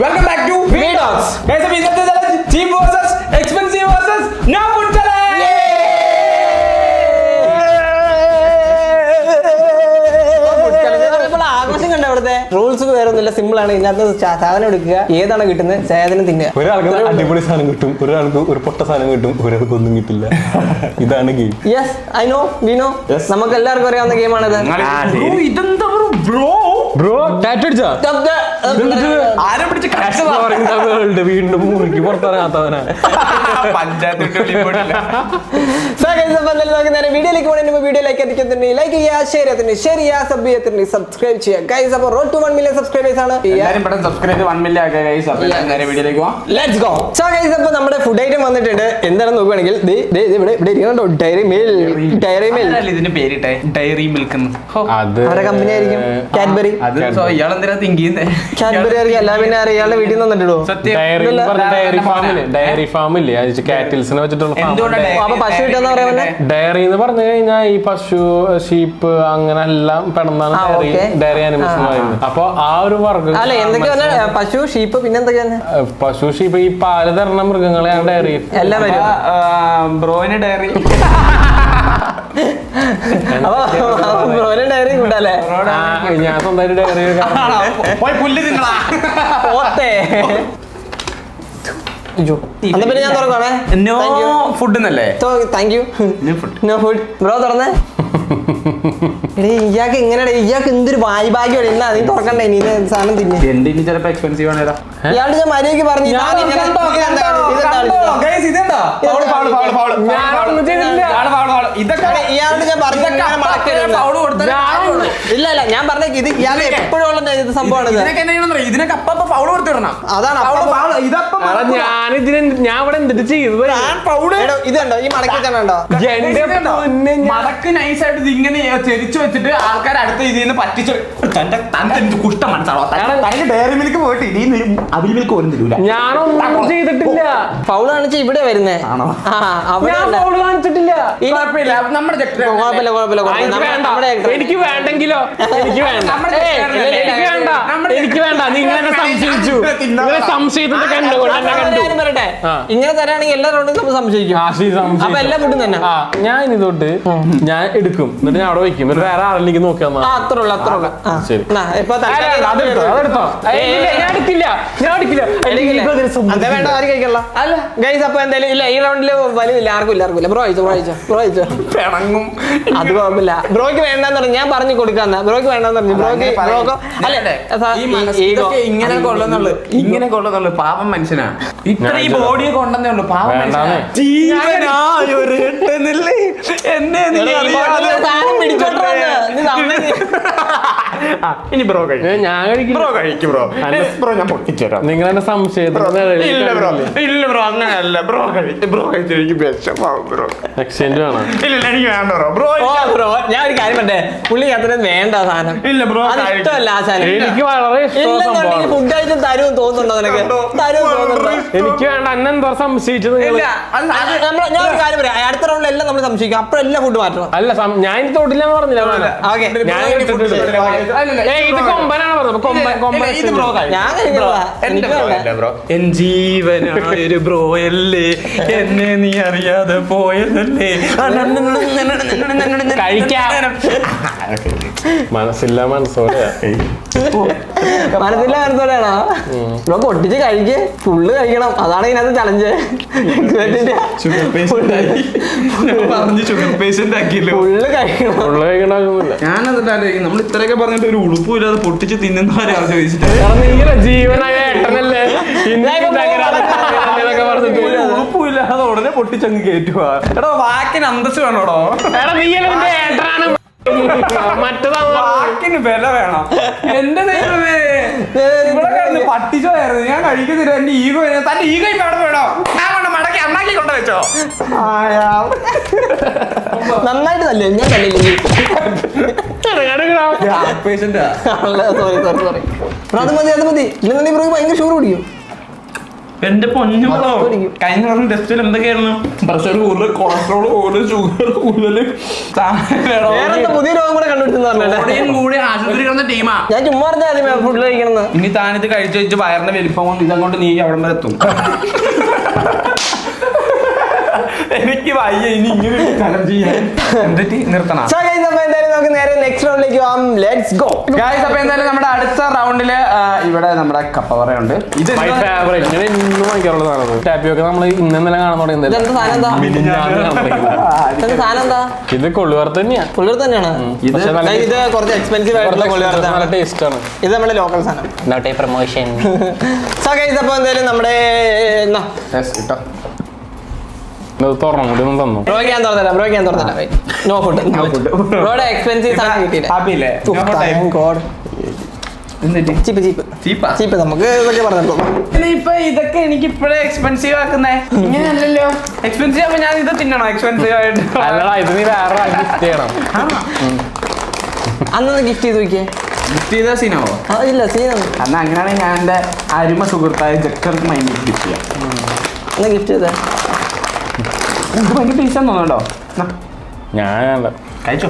Welcome back to വീഡോക്സ്. Guys, അപ്പോൾ ഇന്നത്തെ challenge cheap versus expensive versus no food challenge. ആഘോഷം കണ്ട അവിടുത്തെ റൂൾസ് വേറൊന്നുമില്ല, സിമ്പിൾ ആണ്. ഇതിനകത്ത് സാധനം എടുക്കുക, ഏതാണ് കിട്ടുന്നത് സാധനം തിന്നുക. ഒരാൾക്ക് അടിപൊളി സാധനം കിട്ടും, ഒരാൾക്ക് ഒരു പൊട്ട സാധനം കിട്ടും, ഒരാൾക്ക് ഒന്നും കിട്ടില്ല. ഇതാണ് game. Yes, I know, we know. നമുക്ക് എല്ലാവർക്കും അറിയാവുന്ന ഗെയിമാണിത്. ഇതെന്താ ബ്രോ ബ്രോ ടാറ്റു അടിച്ചാ ആരെ പിടിച്ച് വീണ്ടും മുറിക്ക് പുറത്തിറങ്ങാത്തവനാ. വീഡിയോയിലേക്ക് പോകുന്നതിന് വീഡിയോ ലൈക്ക് അടിക്കുന്നുണ്ട്, ലൈക്ക് ചെയ്യുക, ഷെയർ ചെയ്തിട്ടുണ്ട്, ഷെയർ ചെയ്യുക, സബ് ചെയ്തിട്ടുണ്ട്, സബ്സ്ക്രൈബ് ചെയ്യുക. ഗൈസ്, അപ്പോൾ റോഡ് ടു 1 മില്യൺ സബ്സ്ക്രൈബേഴ്സ് ആണ്. സബ്സ്ക്രൈബ് 1 മില്യൺ ആക്കുക ഗൈസ്. അപ്പോൾ നേരെ വീഡിയോയിലേക്ക് പോകാം. Let's go. സോ ഗൈസ്, അപ്പോൾ നമ്മുടെ ഫുഡ് ഐറ്റം വന്നിട്ടുണ്ട്. എന്താണെന്ന് നോക്കുകയാണെങ്കിൽ ഇവിടെ ഇരിക്കുന്നുണ്ടോ, ഡയറി മിൽക്ക്. ഇതിന്റെ പേര് ഡയറി മിൽക്ക്. അത് അവരുടെ കമ്പനി ആയിരിക്കും കാഡ്ബറി. ഇയാളെന്തിനാ തിങ്ക് ചെയ്യുന്നത്? കാഡ്ബറി അറിയാം, അല്ല പിന്നെ ഇയാളുടെ വീട്ടിൽ നിന്ന് വന്നിട്ടോ. ഡയറി ഫാമില്ലേ, കാറ്റിൽസിനെ വെച്ചിട്ടുള്ള അപ്പൊ പശു കിട്ടുന്ന പറയാ. ഡയറി എന്ന് പറഞ്ഞു കഴിഞ്ഞാൽ ഈ പശു, ഷീപ്പ് അങ്ങനെ എല്ലാം പെടുന്നാണ് ഡയറി ആനിമൽസ് എന്ന് പറയുന്നത്. അപ്പൊ ആ ഒരു വർഗ്ഗം അല്ല, എന്തൊക്കെയാ പശു, ഷീപ്പ്, പിന്നെ എന്തൊക്കെയാണ്? പശു, ഷീപ്പ്, ഈ പാല് തരണ മൃഗങ്ങളെയാണ് ഡയറി. എല്ലാം വരും. ബ്രോയിന് ഡയറി. ഡയറി കൂട്ടല്ലേ? ഞാൻ സ്വന്തമായിട്ട് ഡയറി പുല്ല് തിന്നടാ. പിന്നെ ഞാൻ തുറക്കണേ. നോ ഫുഡ് എന്നല്ലേ? Thank you. No food. Bro തുറന്നേ. ഇയാൾക്ക് എങ്ങനെയാ, ഇയാൾക്ക് എന്തൊരു ഭാഗ്യമാണ്. എന്നാ നീ തുറക്കണ്ടേ, നീ സാധനം തിന്നെ. എന്റെ ഇനി ചിലപ്പോ എക്സ്പെൻസീവ് ആണ്. ഇയാളുടെ ഞാൻ മര്യാദക്ക് പറഞ്ഞു. ഇയാളുടെ ഞാൻ പറഞ്ഞു. ഇല്ല ഇല്ല, ഞാൻ പറഞ്ഞ ഇത് ഇയാൾ എപ്പോഴും ഉള്ള ഇത് സംഭവമാണ്. ഇതിനൊക്കെ അപ്പൊ ഫൗള് കൊടുത്തിടണം. അതാണ് ഞാൻ ഇവിടെ എന്തിട്ട് ചെയ്തത്. ഇത് കണ്ടോ, ഈ മടക്കി തന്നെ ഉണ്ടോ? മടക്ക് നൈസായിട്ട് ഇങ്ങനെ ചെരിച്ചു വെച്ചിട്ട് ആൾക്കാർ അടുത്ത ഇതിന്ന് പറ്റിച്ചു. കുഷ്ടം മനസ്സാണോ? ഡയറി മിൽക്ക് പോയിട്ട് ഇനി അവിൽ മിൽക്ക് പോലും തരൂല. ഞാനൊന്നും ചെയ്തിട്ടില്ല. ഫൗള് കാണിച്ച ഇവിടെ വരുന്നേ. ഫൗള് കാണിച്ചിട്ടില്ല. നമ്മുടെ എനിക്ക് വേണ്ടെങ്കിലോ? എനിക്ക് വേണ്ട, എനിക്ക് വേണ്ട. നിങ്ങളെ സംശയിച്ചു, നിങ്ങളെ സംശയത്തിന്റെ പറയട്ടെ, ഇങ്ങനെ തരാണെങ്കിൽ എല്ലാ റൗണ്ടും നമ്മൾ സംശയിക്കും. അപ്പൊ എല്ലാ ഫുഡും തന്നെ ഞാൻ ഇനി തൊട്ട് ഞാൻ എടുക്കും, എന്നിട്ട് ഞാൻ അവിടെ വെക്കും, എന്നിട്ട് വേറെ ആളിലേക്ക് നോക്കാം. അത്ര ഉള്ള ശരി. അതെടുത്തോ. ഞാൻ എടുക്കില്ല, ഞാൻ എടുക്കില്ല. അതെ, വേണ്ട, ആരും കഴിക്കല്ല. അല്ല ഗൈസ്, അപ്പൊ എന്തായാലും ഇല്ല, ഈ റൗണ്ടില് വലിയില്ല, ആർക്കും. ബ്രോ അയച്ചോ. അത് കുഴപ്പമില്ല. ബ്രോയ്ക്ക് വേണ്ടെന്ന് പറഞ്ഞു, ഞാൻ പറഞ്ഞു കൊടുക്കാന്ന. ബ്രോയ്ക്ക് വേണ്ടെന്ന് പറഞ്ഞു. ബ്രോക്ക് ഇങ്ങനെ കൊള്ളുന്നുള്ളു. പാവം മനുഷ്യനാ. ഇത്ര ഈ ബോഡിയെ കൊണ്ടെന്നേ ഉള്ളു. പാവം മനുഷ്യനാ. ഇനി ബ്രോ കഴിക്കും. ഞാൻ കഴിക്കും. ബ്രോ ഞാൻ പൊട്ടിച്ചേരാം. നിങ്ങൾ എന്നെ സംശയത്തിന് ഇല്ല ബ്രോ, അങ്ങനെയല്ല. ബ്രോ കഴിച്ചു എനിക്ക് വിഷമാവും ബ്രോ. എക്സ്ചേഞ്ച് വേണം. ഇല്ല എനിക്ക് വേണ്ട ബ്രോ. ബ്രോ ഞാൻ ഒരു കാര്യം പറ്റേ, പുള്ളി അത്ര വേണ്ട സാധനം. ഇല്ല ബ്രോ, ഇഷ്ടമല്ല ആ സാധനം. എനിക്ക് വളരെ ഇഷ്ടം. ഫുഡ് ആയിട്ട് തരുമെന്ന് തോന്നുന്നുണ്ടോ നിനക്ക്? എനിക്ക് വേണ്ട. അന്നെന്തോ സംശയിച്ചത്. ഞാൻ ഒരു കാര്യം പറയാം, അടുത്ത റൗണ്ടിൽ എല്ലാം നമ്മൾ സംശയിക്കും. അപ്പോഴെല്ലാം ഫുഡ് മാറ്റണം. അല്ല, ഞാൻ തൊട്ടില്ലെന്ന് പറഞ്ഞില്ല. ഇത് കൊമ്പനാണ് എൻ ജീവനായൊരു ബ്രോയല്ലേ, എന്നെ നീ അറിയാതെ പോയതല്ലേ. മനസ്സില്ല മനസ്സോടെയാ. മനസ്സിലാണോ? ബ്രോ പൊട്ടിച്ച് കഴിക്ക്, ഫുള്ള് കഴിക്കണം. അതാണ് ഇതിനകത്ത് ചലഞ്ച്. ഫുള്ള് കഴിക്കണം. ഞാനതില്ല, നമ്മൾ ഇത്രയൊക്കെ പറഞ്ഞിട്ട് ഒരു ഉളുപ്പില്ലാതെ പൊട്ടിച്ച് തിന്നുന്നവരെ ചോദിച്ചിട്ട് ജീവനായ ഏട്ടനല്ലേ ഉളുപ്പില്ലാതെ ഉടനെ പൊട്ടിച്ചങ്ങ് കയറ്റുക. എടോ, വാക്കിന് അന്തസ് വേണോടോ. ഏട്ടനാണ്. വാക്കിന് വില വേണം. എന്റെ ദൈവമേ, ഇവിടെ പട്ടിച്ചോയായിരുന്നു. ഞാൻ കഴിക്കുന്നില്ല. എന്റെ ഈഗോ, തന്റെ ഈഗോ അവിടെ വേണോ? ഞാൻ കൊണ്ട് മടക്കി അണ്ണാക്കി കൊണ്ട് വെച്ചോ. നന്നായിട്ട് തല്ലേ, ഞാൻ തല്ലില്ലെങ്കിൽ. സോറി. അത് മതി. ഇല്ലെന്നുണ്ടെങ്കിൽ ബ്രോക്ക് ഭയങ്കര ഷുഗർ കുടിക്കും. എന്റെ പൊന്നു ബ്രോ കഴിഞ്ഞ പ്രാവശ്യം ടെസ്റ്റിൽ എന്തൊക്കെയായിരുന്നു പ്രഷർ കൂടുതൽ കൊളസ്ട്രോൾ കൂടുതൽ ഷുഗർ കൂടുതൽ പുതിയ രോഗം കൂടെ കണ്ടുപിടിച്ചെന്ന് കൂടി ആശുപത്രി കിടന്ന ടീമാ. ഞാൻ ചുമ്മാ പറഞ്ഞാൽ ഫുഡ് കഴിക്കണം. ഇനി താനിത് കഴിച്ചു വെച്ച് വയറിന്റെ വലിപ്പം കൊണ്ട് ഇതങ്ങോട്ട് നീ അവിടെ വരെ എത്തും. എനിക്ക് വയ്യ ഇനി ഇങ്ങനെ എന്നിട്ട് നിർത്തണം. നമുക്ക് നേരെ നെക്സ്റ്റ് റൗണ്ടിലേക്ക് പോകാം. Let's go guys. അപ്പൊ എന്തായാലും നമ്മുടെ അടുത്ത റൗണ്ടില് ഇവിടെ നമ്മുടെ കപ്പവറയുണ്ട്. ഇത് ടാപ്പിയൊക്കെ നമ്മൾ ഇന്നലെ കാണാൻ തുടങ്ങിയത്. ഇത് കൊള്ളുവർ തന്നെയാ. കൊള്ളുവർ തന്നെയാണ്. ഇത് കുറച്ച് എക്സ്പെൻസീവ് ആയിട്ടുള്ള കൊള്ളുവർ ടേസ്റ്റ് ആണ്. ഇത് നമ്മുടെ ലോക്കൽ സാധനം. പ്രൊമോഷൻ. സോ ഗൈസ് അപ്പൊ എന്തായാലും നമ്മുടെ തുറന്നു കൂടി ഒന്നും തന്നു. ബ്രോയ്ക്ക് ഞാൻ തുറന്നല്ല. No food. ബ്രോയുടെ എക്സ്പെൻസീവ് സാധനം കിട്ടിയില്ല. ചീപ്പ് നമുക്ക് ഇതൊക്കെ പറഞ്ഞോ. ഇപ്പൊ ഇതൊക്കെ എനിക്ക് ഇപ്പഴേ എക്സ്പെൻസീവ് ആക്കുന്നേ. ഇങ്ങനെയല്ലല്ലോ. എക്സ്പെൻസീവ് ആവുമ്പോ ഞാൻ ഇത് തിന്നണോ എക്സ്പെൻസീവ് ആയിട്ട്? അല്ലടാ ഇത് നീ വേറെ ഗിഫ്റ്റ് ചെയ്യണം. അന്നൊന്ന് ഗിഫ്റ്റ് ചെയ്ത് നോക്കിയേ. ഗിഫ്റ്റ് ചെയ്ത സീനാവോ? ഇല്ല സീനാണ്. എന്നാ അങ്ങനെയാണെങ്കിൽ ഞാൻ എന്റെ അരുമ സുഹൃത്തായ ജക്കർക്ക് മൈൻഡ് ഗിഫ്റ്റ് ചെയ്യാം. എന്നാ ഗിഫ്റ്റ് ചെയ്തേ. എനിക്ക് ഭയങ്കര പൈസ തോന്നുന്നുണ്ടോ? ഞാൻ കഴിച്ചോ.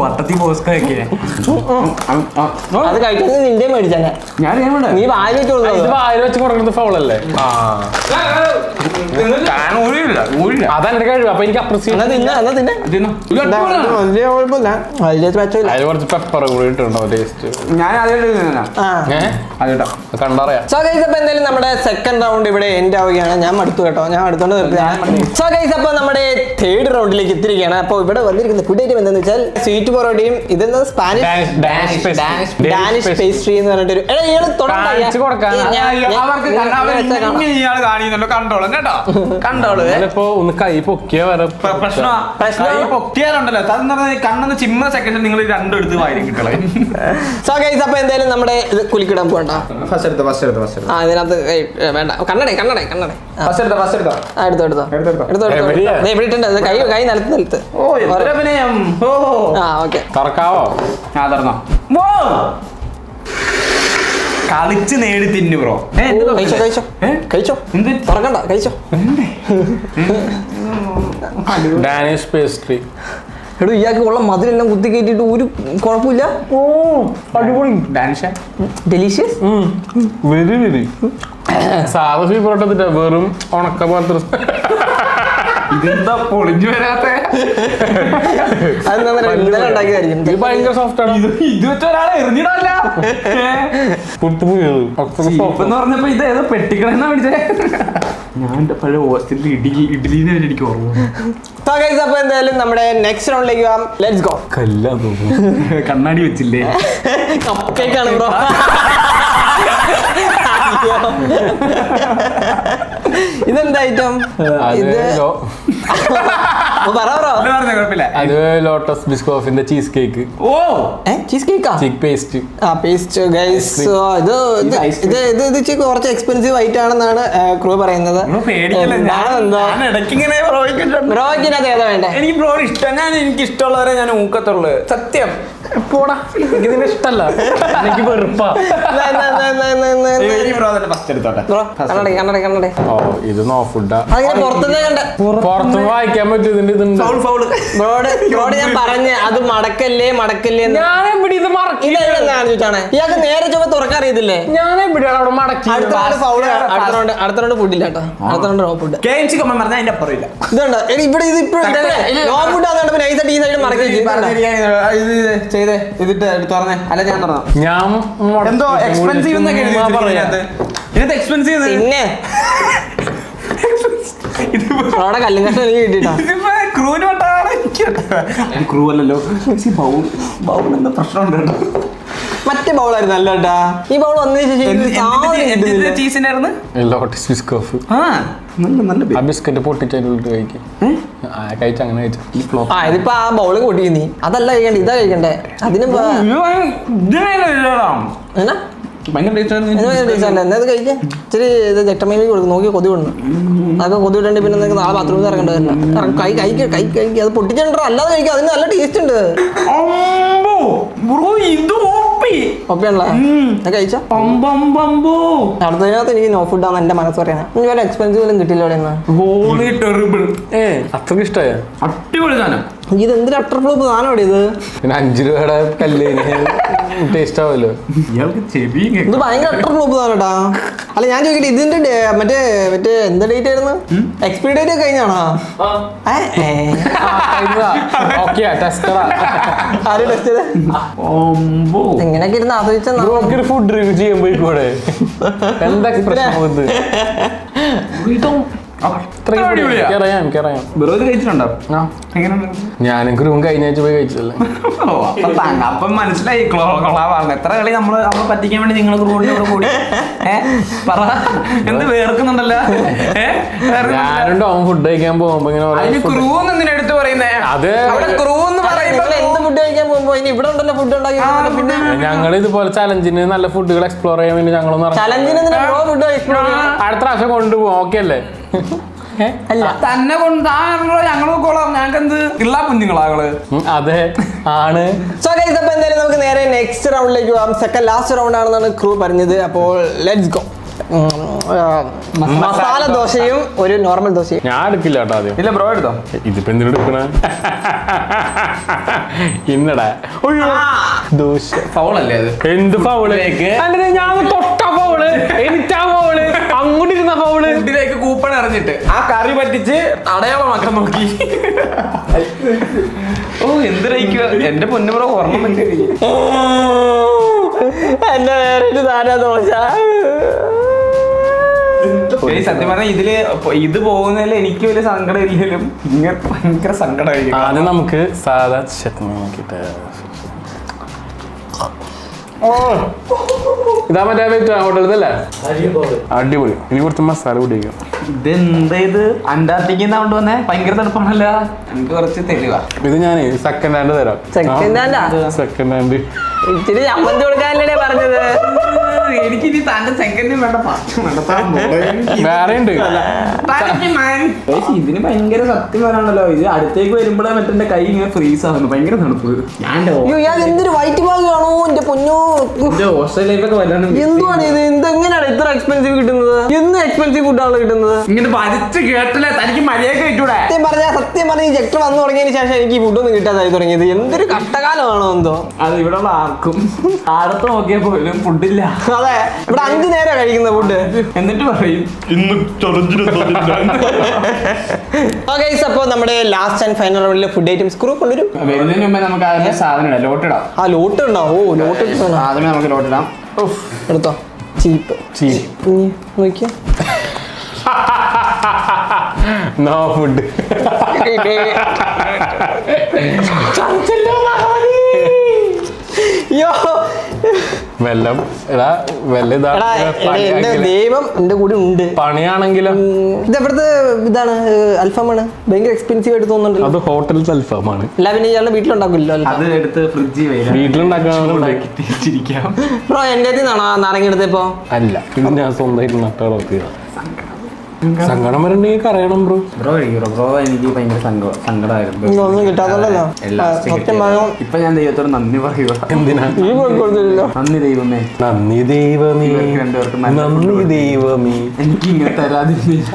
വട്ടത്തി പോസ്കൊക്കെ അത് കഴിക്കുന്നത് നിന്റെ മേടിച്ചേ. നീ വായിൽ വെച്ച് കൊടുക്കുന്നത്. വായിൽ വെച്ച് കൊടുക്കുന്നത് ഫൗളല്ലേ? അതെന്റെ കഴിവ്. അപ്പൊ എനിക്ക് അപ്രീസിയേറ്റ്. അതിൽ കുറച്ച് പെപ്പർ കൂടി ഇട്ടുണ്ടോ ടേസ്റ്റ്? ഞാൻ കണ്ടറിയാം. സോ ഗൈസ് അപ്പൊ എന്തായാലും നമ്മുടെ സെക്കൻഡ് റൗണ്ട് ഇവിടെ എൻഡ് ആവുകയാണ്. ഞാൻ മടുത്തു കേട്ടോ. ഞാൻ അടുത്തോണ്ട് നിർത്തി. സോ ഗൈസ് അപ്പൊ നമ്മുടെ തേർഡ് റൗണ്ടിലേക്ക് എത്തിയിരിക്കുകയാണ്. അപ്പൊ ഇവിടെ വന്നിരിക്കുന്ന ഫുഡ് ഐറ്റം എന്താണെന്ന് വെച്ചാൽ സ്വീറ്റ് പൊറോട്ടയും ഇതെന്താ ഡാനിഷ് പേസ്ട്രി എന്ന് പറഞ്ഞിട്ടൊരു ഇപ്പൊ ഒന്ന് കൈ പൊക്കിയ വരെ പൊക്കിയാലുണ്ടല്ലോ കണ്ണെന്ന് ചിമ്മ സെക്കൻഡ് നിങ്ങൾ രണ്ടും എടുത്ത് വായിലും കിട്ടളെ. സോ ഗൈസ് അപ്പൊ എന്തായാലും നമ്മുടെ ഇത് കുലിക്കിടാൻ പോകണ്ട. ഇതിനകത്ത് വേണ്ട. കണ്ണടേ എടുത്തോ. കൈ നിലത്ത്. ഓക്കെ തുറക്കാവോ? കളിച്ച് നേടി തിന്നു ബ്രോ. കഴിച്ചോ. തുറക്കണ്ട കഴിച്ചോ. Danish pastry. എടോ ഇയാൾക്ക് ഉള്ള മധുരെല്ലാം കുത്തി കയറ്റിട്ട് ഒരു കുഴപ്പമില്ല. അടിപൊളി. ഡെലീഷ്യസ്. Very very. സാധാ സ്വീറ്റ് പൊറോട്ട വെറും ഉണക്ക പോലത്തെ ഇതെന്താ പൊളിഞ്ഞു വരാത്ത? ഭയങ്കര സോഫ്റ്റ് ആണ്. ഇത് വെച്ച ഒരാളെ എറിഞ്ഞിടല്ല എന്ന് പറഞ്ഞപ്പോ ഇത് ഏതോ പെട്ടിക്കണെന്നാ പിടിച്ചേ. ഞാൻ പഴയ ഹോസ്റ്റലിൽ ഇഡ്ഡലിന്ന് എനിക്ക് ഓർമ്മ. അപ്പൊ എന്തായാലും നമ്മുടെ നെക്സ്റ്റ് റൗണ്ടിലേക്ക് പോകാം. Let's go. കണ്ണാടി വെച്ചില്ലേ? കപ്പേക്കാണ് ബ്രോ. ഇതെന്താ ഐറ്റം? അത് ലോട്ടസ് ബിസ്കോഫിന്റെ ചീസ് കേക്ക്. ചീസ് കേക്കാ? പേസ്റ്റ്. ഇത് കുറച്ച് എക്സ്പെൻസീവ് ആയിട്ട് ആണെന്നാണ് ക്രൂ പറയുന്നത്. ബ്രോയ്ക്കിനകത്ത് ഏതാ വേണ്ടേ? എനിക്ക് ബ്രോ ഇഷ്ടം. എനിക്ക് ഇഷ്ടമുള്ളവരെ ഞാൻ ഊക്കത്തുള്ളു. സത്യം. പോടാ, എനിക്കിതിന് ഇഷ്ടല്ല. എനിക്ക് വെറുപ്പാ. ഇത് നോ ഫുഡാ. പുറത്തുനിന്ന് വായിക്കാൻ പറ്റും. ഇതിന്റെ ഞാൻ പറഞ്ഞ അത് മടക്കല്ലേ ചോദിച്ചാണ്. ഇയാൾക്ക് നേരെ ചൊവ്വ തുറക്കാൻ അറിയത്തില്ലേ? ഞാനെവിടെയാണ് മടക്കി. അടുത്ത റൗണ്ട് ഫുഡില്ല കേട്ടോ. അടുത്ത റൗണ്ട് നോ ഫുഡ്. ഇതുണ്ട് ഇവിടെ ഇത് ഇപ്പോഴും നോ ഫുഡ് ആണെന്ന് നൈസായിട്ട് ഈ സൈഡ് മടക്കി ചെയ്തേ. ഇതിട്ട് തുറന്നേ. അല്ല ഞാൻ തുറന്നു. ഞാൻ എന്തോ എക്സ്പെൻസീവ് ഇതിനകത്ത് എക്സ്പെൻസീവ് പിന്നെ അവിടെ കല്ലും കഷ്ടം എനിക്ക് കിട്ടിട്ടാ. ക്രൂ അല്ലല്ലോ. എന്താ പ്രശ്നമുണ്ട്? മറ്റേ ബൗളായിരുന്നു നല്ല കേട്ടാ. ഈ ബൗൾ വന്നതിന് ചീസിനായിരുന്നു ലോട്ടസ് ബിസ്കോഫ്. ആ ബിസ്ക്കറ്റ് പൊട്ടിച്ചിട്ട് കഴിക്കും. അങ്ങനെ കഴിച്ചു. ഇതിപ്പോ ആ ബൗള് പൊട്ടിക്കുന്നീ. അതല്ല കഴിക്കണ്ടേ, ഇതാ കഴിക്കണ്ടേ. അതിന് ഭയങ്കര എന്നത് കഴിക്കാൻ ഇച്ചിരി ഇത് ജക്ടമയിലേക്ക് കൊടുക്കും, നോക്കി കൊതി വിടണം. അതൊക്കെ കൊതി വിടേണ്ടി പിന്നെ നാളെ ബാത്റൂമിൽ ഇറങ്ങേണ്ടി വരില്ല. കഴിക്കുക അത് പൊട്ടിച്ചിട്ടുണ്ടോ അല്ലാതെ കഴിക്കുക, അതിന് നല്ല ടേസ്റ്റ് ഉണ്ട്. കഴിച്ചോ അടുത്തതിനകത്ത് എനിക്ക് നോ ഫുഡാണ് എന്റെ മനസ്സ് പറയുന്നത്. ഇനി വല്ല എക്സ്പെൻസീവ് കിട്ടില്ല അവിടെ നിന്ന്. അത്രക്ക് ഇഷ്ടമായ അടിപൊളി സാധനം. ഇത് എന്തൊരു അട്ടർ ഫ്ലോപ്പ് സാധനം ഇവിടെ ഇത്. പിന്നെ 5 രൂപയുടെ കല്ല് ടേസ്റ്റ് ആവുമല്ലോ. ഇത് ഭയങ്കര അട്ടർ ഫ്ലോപ്പ് സാധനട്ടാ. അല്ല ഞാൻ ചോദിക്കട്ടെ, ഇതിന്റെ മറ്റേ എന്താ ഡേറ്റ് ആയിരുന്നു? എക്സ്പയറി ഡേറ്റ് ഒക്കെ കഴിഞ്ഞാണോ? എങ്ങനെയൊക്കെ ഇരുന്ന് ആസ്വദിച്ച ഫുഡ് റിവ്യൂ ചെയ്യാൻ പോയിക്കോടെ. എന്താ എക്സ്പ്രഷൻ ഞാനും ക്രൂവും കഴിഞ്ഞ ആഴ്ച പോയി കഴിച്ചല്ലേ. അപ്പം മനസ്സിലായി കൊളാവാണ്. എത്ര കളി നമ്മള് പറ്റിക്കാൻ വേണ്ടി നിങ്ങൾ ക്രൂവിന്റെ കൂടെ കൂടി പറ എന്ത് വേർക്കുന്നുണ്ടല്ലോ. ഞാനുണ്ടോ അവൻ ഫുഡ് കഴിക്കാൻ പോകുമ്പോ ഇങ്ങനെ ക്രൂന്ന് എന്തിനാ എടുത്ത് പറയുന്നേ? അത് ക്രൂന്ന് പറയുമ്പോ എന്ത് ഫുഡ് കഴിക്കാൻ പോകുമ്പോ ഇനി ഇവിടെ ഉണ്ടല്ലോ ഫുഡ് ഉണ്ടാക്കി. പിന്നെ ഞങ്ങൾ ഇതുപോലെ ചലഞ്ചിന് നല്ല ഫുഡുകൾ എക്സ്പ്ലോർ ചെയ്യാൻ വേണ്ടി ഞങ്ങളൊന്നും അടുത്ത പ്രാവശ്യം കൊണ്ടുപോകും. ഓക്കെ അല്ലേ? അല്ല തന്നെ കൊണ്ടാണല്ലോ ഞങ്ങൾ കൊള്ളാം. ഞങ്ങൾക്ക് എന്ത് ഉള്ള കുഞ്ഞുങ്ങളാകള്. അതെ ആണ്. സോ ഗൈസ്, അപ്പോൾ എന്തായാലും നമുക്ക് നേരെ നെക്സ്റ്റ് റൗണ്ടിലേക്ക് പോകാം. സെക്കൻഡ് ലാസ്റ്റ് റൗണ്ട് ആണെന്നാണ് ക്രൂ പറഞ്ഞത്. അപ്പോൾ ലെറ്റ്സ് ഗോ. മസാല ദോശയും ഒരു നോർമൽ ദോശയും. ഞാൻ എടുക്കില്ല കേട്ടോ ആദ്യം. ഇല്ല ബ്രോ എടുത്തോ. ഇതിപ്പോ എന്തിനാ എടുക്കണേ? ഇന്നടാ ദോശ ഫൗളല്ലേ അത്? എന്ത് ഫൗള്? ഞാൻ തൊട്ട ഫൗള്, എനിക്കാ ഫൗള്, അങ്ങോട്ടിരുന്ന ഫൗള്. ഇതിലേക്ക് കൂപ്പൺ എറിഞ്ഞിട്ട് ആ കറി പറ്റിച്ച് അടയാളമാക്കാൻ നോക്കി. ഓ എന്തിനായിക്കുക എന്റെ പൊന്നു ബ്രോ ഓർമ്മ പറ്റി. എന്റെ വേറെ സാധാ ദോശ. സത്യം പറഞ്ഞാൽ ഇതില് ഇത് പോകുന്നതിൽ എനിക്ക് വലിയ സങ്കടം ഇല്ലെങ്കിലും ഇങ്ങനെ ഭയങ്കര സങ്കടമായിരിക്കും. ആദ്യം നമുക്ക് സാധാ ചട്നി നോക്കിട്ട്. ഇതാ മറ്റേ ഹോട്ടലിലല്ലേ? അടിപൊളി. ഇനി കുറച്ച് മസാല കൂടിയിരിക്കും. ഇതെന്താ ഇത്? അന്റാർട്ടിക്കുന്ന കൊണ്ട് വന്നേ ഭയങ്കര തണുപ്പാണല്ല. എനിക്ക് കുറച്ച് തെളിവാ. ഇത് ഞാൻ സെക്കൻഡ് ഹാൻഡ് തരാം. സെക്കൻഡ് ഹാൻഡ് ഇച്ചിരി ചമ്മന്തി കൊടുക്കാനല്ലേ പറഞ്ഞത്? എനിക്കിനി തന്റെ സെക്കൻഡും വേണ്ട, ഫസ്റ്റും വേണ്ട. വേറെ ഉണ്ട്. ഇതിന് ഭയങ്കര സത്യം വരാണല്ലോ. ഇത് അടുത്തേക്ക് വരുമ്പോഴേ മറ്റേ കൈ ഇങ്ങനെ ഫ്രീസ് ആവുന്നു. ഭയങ്കര തണുപ്പ്. എന്തൊരു വൈറ്റ് ഭാഗമാണോ എന്റെ പൊന്നോ. ഓസ്ട്രേലിയയിലൊക്കെ വരാണ്. എന്താണ് ഇത്? എന്തെങ്ങനെയാണ് ഇത്ര എക്സ്പെൻസീവ് കിട്ടുന്നത്? എന്ന് എക്സ്പെൻസീവ് ഫുഡാണ് കിട്ടുന്നത്? ഇങ്ങനെ വലിച്ച് കേട്ടില്ലേ? തനിക്ക് മര്യാദ കിട്ടൂടെ? സത്യം പറഞ്ഞ ഈ ജക്ടർ വന്നു തുടങ്ങിയതിന് ശേഷം എനിക്ക് ഈ ഫുഡൊന്നും കിട്ടാതായി തുടങ്ങിയത്. എന്തൊരു കഷ്ടകാലമാണോ എന്തോ. അത് ഇവിടെ ഉള്ള ആർക്കും ആടത്ത് നോക്കിയാൽ പോലും ഫുഡില്ല. അതെ, ഇവിടെ 5 നേരം കഴിക്കുന്ന ഫുഡ്. എന്നിട്ട് പറയും ഇന്ന് അപ്പൊ നമ്മുടെ ലാസ്റ്റ് ആൻഡ് ഫൈനൽ റൗണ്ടിലെ ഫുഡ് ഐറ്റംസ് ക്രൂ കൊണ്ടുവരും. വരുന്നതിന് മുമ്പേ നമുക്ക് അതിന്റെ സാധനം ലോട്ടിടാം. ആ ലോട്ട് ഉണ്ടാവും. ഓ ലോട്ട് ആദ്യമേ നമുക്ക് ലോട്ടിടാം. എടുത്തോ. ചീപ്പ് നോക്കിയാ നോ ഫുഡ്. വെല്ലം ദൈവം എന്റെ കൂടെ ഉണ്ട്. പണിയാണെങ്കിലും ഇതെവിടുത്തെ ഇതാണ്? അൽഫാമാണ്. ഭയങ്കര എക്സ്പെൻസീവ് ആയിട്ട് തോന്നുന്നുണ്ട്. അത് ഹോട്ടലിൽ അൽഫാമാണ്. അല്ല പിന്നെ ഇയാളുടെ വീട്ടിലുണ്ടാക്കില്ലോ? അത് എടുത്ത് ഫ്രിഡ്ജിൽ വീട്ടിലുണ്ടാക്കാൻ ബ്രോ എന്റെ നാരങ്ങ എടുത്തപ്പോ അല്ല, ഇത് ഞാൻ സ്വന്തമായിട്ട് നട്ടോളത്തിയതാണ്. സങ്കടം വരണ്ടെങ്കിൽ അറിയണം ബ്രോ. ബ്രോ എനിക്ക് ഭയങ്കര സങ്കടമായിരുന്നു. ഒന്നും കിട്ടാത്തല്ലോ. ഇപ്പൊ ഞാൻ ദൈവത്തോട് നന്ദി പറയുക. എന്തിനാ? നന്ദി ദൈവമേ, നന്ദി ദൈവമേ, നന്ദി ദൈവമേ, എനിക്ക് ഇങ്ങനെ തരാതിരുന്നില്ല.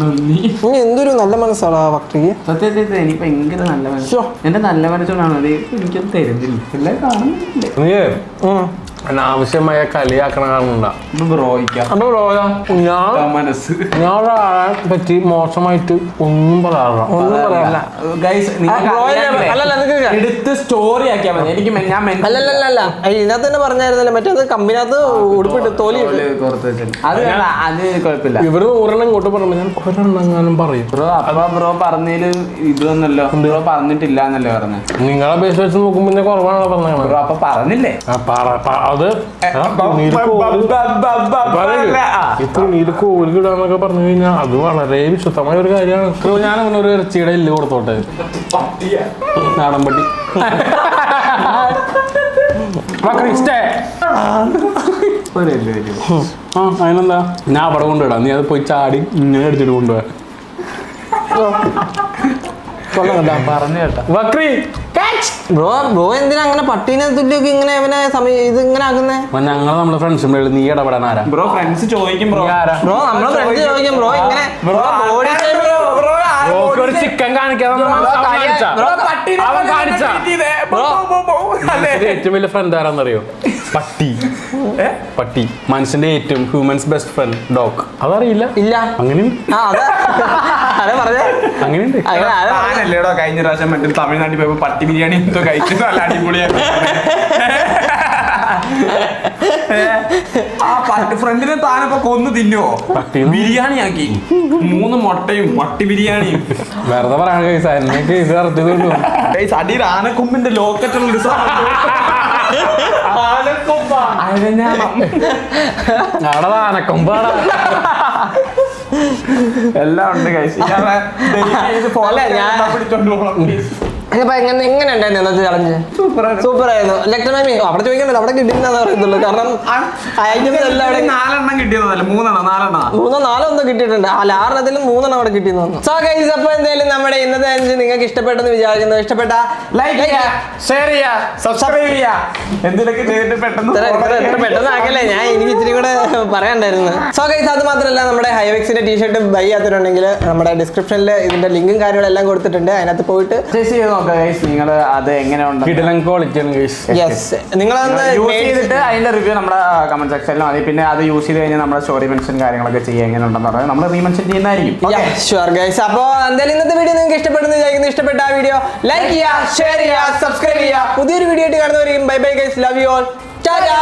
നന്ദി. എന്തൊരു നല്ല മനസ്സാണ് ആ ഭക്തിക്ക്. സത്യത്തിൽ എനിക്ക് ഭയങ്കര നല്ല മനസ്സോ. എന്റെ നല്ല മനസ്സോടാണ് എനിക്കത് തരുന്നില്ല. എല്ലാം കാണുന്നില്ലേ? അനാവശ്യമായ കളിയാക്കണ കാണുന്നുണ്ടാ. ഞാൻ ഒരാളെ പറ്റി മോശമായിട്ട് ഒന്നും പറയാറില്ല. എടുത്ത് സ്റ്റോറി ആക്കിയാൽ മതി. എനിക്ക് അല്ലല്ല ഇതിനകത്ത് തന്നെ പറഞ്ഞായിരുന്നല്ലോ മറ്റേത് കമ്പിനകത്ത് ഉടുപ്പിട്ട് തോലി അത് കുഴപ്പമില്ല. ഇവര് 100 ഇങ്ങോട്ട് പറയുമ്പോ ഞാൻ 1 പറയും. ബ്രോ പറഞ്ഞതില് ഇതൊന്നല്ലോ ബ്രോ പറഞ്ഞിട്ടില്ല എന്നല്ലേ പറഞ്ഞത്. നിങ്ങളെ അപേക്ഷ വെച്ച് നോക്കുമ്പോ കുറവാണല്ലോ പറഞ്ഞത്. ബ്രോ അപ്പൊ പറഞ്ഞില്ലേ? അത് നീര് കോലിടാന്നൊക്കെ പറഞ്ഞു കഴിഞ്ഞാൽ അത് വളരെ വിശുദ്ധമായ ഒരു കാര്യമാണ്. ഞാൻ അങ്ങനെ ഒരു ഇറച്ചിയുടെ എല്ല് കൊടുത്തോട്ടെ. നാടൻപട്ടി അതിനെന്താ ഞാൻ അവിടെ കൊണ്ടുവിടാം, നീ അത് പോയി ചാടി ഇങ്ങനെ എടുത്തിട്ട് കൊണ്ടുപോവാ. പറഞ്ഞു കേട്ടോ. വക്രി ബ്രോ എന്തിനാ അങ്ങനെ പട്ടീനെ തുല്യൊക്കെ ഇങ്ങനെ ഇവനെ ഇത് ഇങ്ങനെ ആക്കുന്നേ? ഞങ്ങൾ നമ്മളെ ഫ്രണ്ട്സും നീ ഇടപെടാൻ ആരാ? ബ്രോ ഫ്രണ്ട്സ് ചോദിക്കും ബ്രോ. ആരാ ബ്രോ നമ്മളെ ഫ്രണ്ട്സ് ചോദിക്കും ബ്രോ ഇങ്ങനെ ബോഡി ബ്രോക്ക് ഒരു ചിക്കൻ കാണിക്കാതെ ഏറ്റവും വലിയ ഫ്രണ്ട് ആരാന്നറിയോ? പട്ടി. പട്ടി മനുഷ്യന്റെ ഏറ്റവും ഹ്യൂമൻസ് ബെസ്റ്റ് ഫ്രണ്ട് ഡോഗ്. അതറിയില്ല? ഇല്ല. അങ്ങനെയുണ്ട്. അങ്ങനെയുണ്ട്. താനല്ലേടോ കഴിഞ്ഞ പ്രാവശ്യം മറ്റേ തമിഴ്നാട്ടിൽ പോയപ്പോ പട്ടി ബിരിയാണി എന്തോ കഴിച്ചു, നല്ല അടിപൊളിയായിരുന്നു. ആ പട്ടി ഫ്രണ്ടിനെ താനിപ്പോ കൊന്നു തിന്നുവോ? ബിരിയാണി ആക്കി 3 മുട്ടയും പട്ടി ബിരിയാണിയും. വെറുതെ പറയാൻ കേസ് അടിയിൽ ആനക്കൊമ്പിന്റെ ലോക്കറ്റുള്ള ഒരു അവിടെ ആനക്കൊമ്പാടാ എല്ലാം ഉണ്ട് കഴിച്ചു. പിടിച്ചോണ്ട് പോകണം. എങ്ങനെ ഉണ്ടായിരുന്നു ഇന്നത്തെ ചലഞ്ച്? സൂപ്പർ ആയിരുന്നു. ലക്ഷ്മി അവിടെ ചോദിക്കണ്ടല്ലോ, അവിടെ കിട്ടിയെന്നാ പറയുന്നുള്ളൂ. കാരണം നാലെണ്ണം കിട്ടിയതല്ല, 3-4 ഒന്നും കിട്ടിയിട്ടുണ്ട്. ആ 6 3 അവിടെ കിട്ടിയെന്ന് തോന്നുന്നു. സോ ഗൈസ്, അപ്പൊ എന്തായാലും നമ്മുടെ ഇന്നത്തെ ചലഞ്ച് നിങ്ങൾക്ക് ഇഷ്ടപ്പെട്ടെന്ന് വിചാരിക്കുന്നു. ഇഷ്ടപ്പെട്ട ലൈക്ക് ചെയ്യുക, ഷെയർ ചെയ്യുക, സബ്സ്ക്രൈബ് ചെയ്യുക. എന്തിനൊക്കെ ചെയ്തിട്ട് പെട്ടെന്ന് ആക്കല്ലേ, ഞാൻ എനിക്ക് ഇച്ചിരി കൂടെ പറയാണ്ടായിരുന്നു. സോ ഗൈസ്, അത് മാത്രമല്ല നമ്മുടെ ഹൈവെക്സിന്റെ ടീഷർട്ട് ബൈ ചെയ്യാത്തിട്ടുണ്ടെങ്കിൽ നമ്മുടെ ഡിസ്ക്രിപ്ഷനിൽ ഇതിന്റെ ലിങ്കും കാര്യങ്ങളും എല്ലാം കൊടുത്തിട്ടുണ്ട്. അതിനകത്ത് പോയിട്ട് നിങ്ങൾ അത് എങ്ങനെയുണ്ട് നിങ്ങളൊന്ന് യൂസ് ചെയ്തിട്ട് അതിന്റെ റിവ്യൂ നമ്മുടെ കമന്റ് സെക്ഷനിലും മതി. പിന്നെ അത് യൂസ് ചെയ്ത് കഴിഞ്ഞാൽ നമ്മുടെ സ്റ്റോറി മെൻഷൻ കാര്യങ്ങളൊക്കെ ചെയ്യുക എങ്ങനെയുണ്ടെന്ന് പറഞ്ഞാൽ നമ്മൾ റീമെൻഷൻ ചെയ്യുന്നതായിരിക്കും. അപ്പൊ എന്തായാലും ഇന്നത്തെ വീഡിയോ നിങ്ങൾക്ക് ഇഷ്ടപ്പെടുന്ന വിചാരിക്കുന്നു. ഇഷ്ടപ്പെട്ട ആ വീഡിയോ ലൈക്ക് ചെയ്യുക, ഷെയർ ചെയ്യുക, സബ്സ്ക്രൈബ് ചെയ്യുക. പുതിയൊരു വീഡിയോ ആയിട്ട് കാണുന്നവരെയും bye bye guys, love you all, Tata.